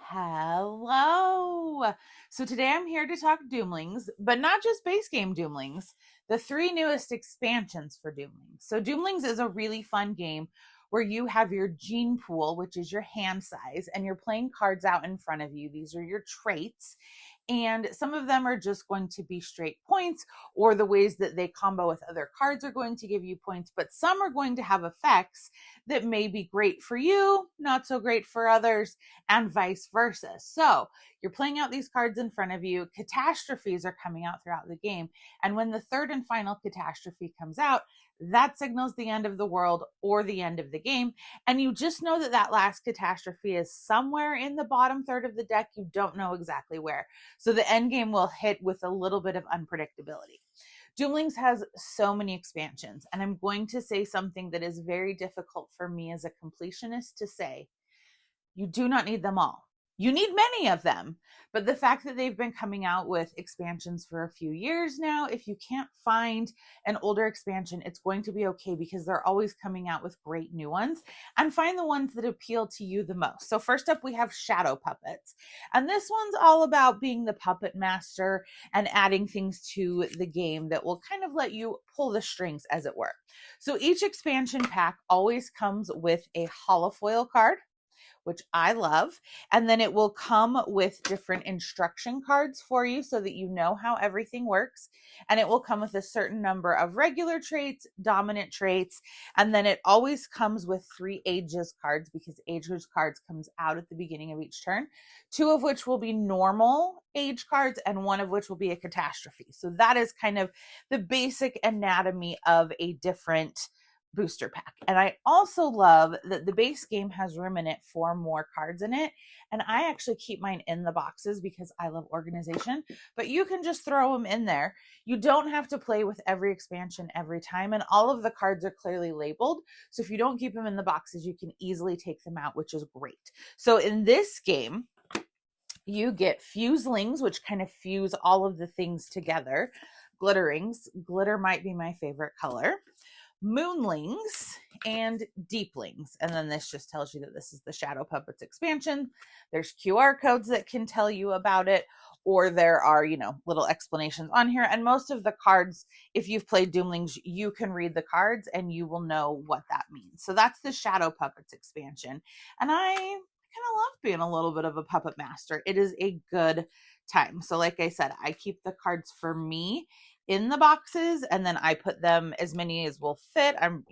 Hello. So today I'm here to talk Doomlings, but not just base game Doomlings, the three newest expansions for Doomlings. So Doomlings is a really fun game where you have your gene pool, which is your hand size, and you're playing cards out in front of you. These are your traits. And some of them are just going to be straight points, or the ways that they combo with other cards are going to give you points, but some are going to have effects that may be great for you, not so great for others, and vice versa. So you're playing out these cards in front of you. Catastrophes are coming out throughout the game. And when the third and final catastrophe comes out, that signals the end of the world or the end of the game. And you just know that that last catastrophe is somewhere in the bottom third of the deck. You don't know exactly where. So the end game will hit with a little bit of unpredictability. Doomlings has so many expansions, and I'm going to say something that is very difficult for me as a completionist to say. You do not need them all. You need many of them, but the fact that they've been coming out with expansions for a few years now, if you can't find an older expansion, it's going to be okay because they're always coming out with great new ones, and find the ones that appeal to you the most. So first up, we have Shadow Puppets, and this one's all about being the puppet master and adding things to the game that will kind of let you pull the strings, as it were. So each expansion pack always comes with a holofoil card, which I love. And then it will come with different instruction cards for you so that you know how everything works. And it will come with a certain number of regular traits, dominant traits, and then it always comes with 3 ages cards, because ages cards comes out at the beginning of each turn, 2 of which will be normal age cards and 1 of which will be a catastrophe. So that is kind of the basic anatomy of a different booster pack. And I also love that the base game has room in it for more cards in it. And I actually keep mine in the boxes because I love organization, but you can just throw them in there. You don't have to play with every expansion every time. And all of the cards are clearly labeled. So if you don't keep them in the boxes, you can easily take them out, which is great. So in this game, you get fuselings, which kind of fuse all of the things together. Glitterings. Glitter might be my favorite color. Moonlings, and deeplings. And then this just tells you that this is the Shadow Puppets expansion. There's QR codes that can tell you about it, or there are, little explanations on here. And most of the cards, if you've played Doomlings, you can read the cards and you will know what that means. So that's the Shadow Puppets expansion. And I kind of love being a little bit of a puppet master. It is a good time. So like I said, I keep the cards for me in the boxes, and then I put them, as many as will fit. I'm,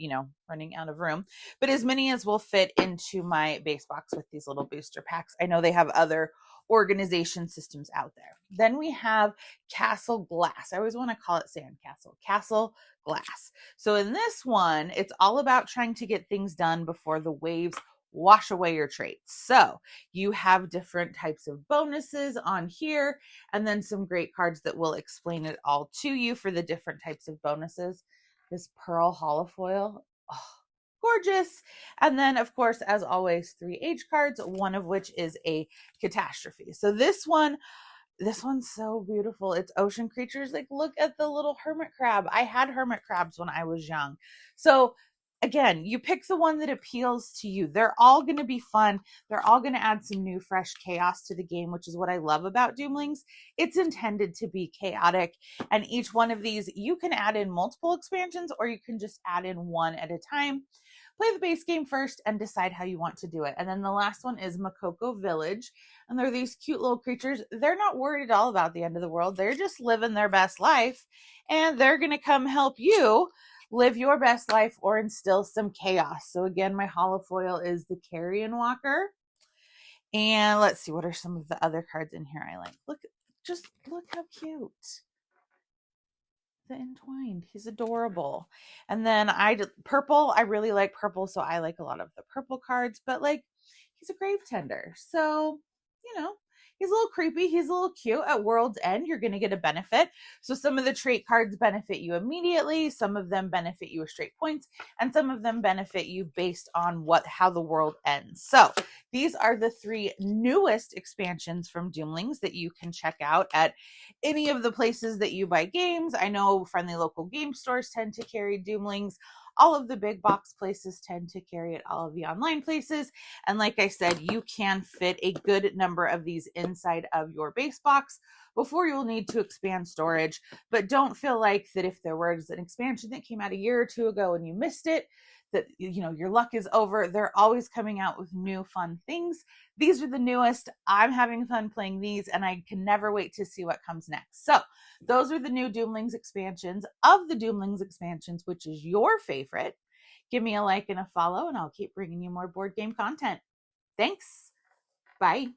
running out of room, but as many as will fit into my base box with these little booster packs. I know they have other organization systems out there. Then we have Castle Glass. I always want to call it Sandcastle. Castle Glass. So in this one, it's all about trying to get things done before the waves wash away your traits. So you have different types of bonuses on here, and then some great cards that will explain it all to you for the different types of bonuses. This Pearl Holofoil, gorgeous. And then, of course, as always, 3 age cards, 1 of which is a catastrophe. So this one's so beautiful. It's ocean creatures. Like, look at the little hermit crab. I had hermit crabs when I was young. So again, you pick the one that appeals to you. They're all going to be fun. They're all going to add some new, fresh chaos to the game, which is what I love about Doomlings. It's intended to be chaotic, and each one of these, you can add in multiple expansions, or you can just add in one at a time. Play the base game first and decide how you want to do it. And then the last one is Mokoko Village, and they're these cute little creatures. They're not worried at all about the end of the world. They're just living their best life, and they're going to come help you live your best life or instill some chaos. So again, my holofoil is the Carrion Walker. And let's see, what are some of the other cards in here I like? Look how cute. The Entwined. He's adorable. And then purple. I really like purple, so I like a lot of the purple cards. But he's a grave tender. So, he's a little creepy. He's a little cute. At World's End, you're going to get a benefit. So some of the trait cards benefit you immediately. Some of them benefit you with straight points. And some of them benefit you based on how the world ends. So these are the 3 newest expansions from Doomlings that you can check out at any of the places that you buy games. I know friendly local game stores tend to carry Doomlings. all of the big box places tend to carry it, all of the online places. And like I said, you can fit a good number of these inside of your base box before you'll need to expand storage. But don't feel like that if there was an expansion that came out a year or two ago and you missed it, that your luck is over. They're always coming out with new fun things. These are the newest. I'm having fun playing these, and I can never wait to see what comes next. So those are the new Doomlings expansions. Of the Doomlings expansions, which is your favorite? Give me a like and a follow, and I'll keep bringing you more board game content. Thanks. Bye.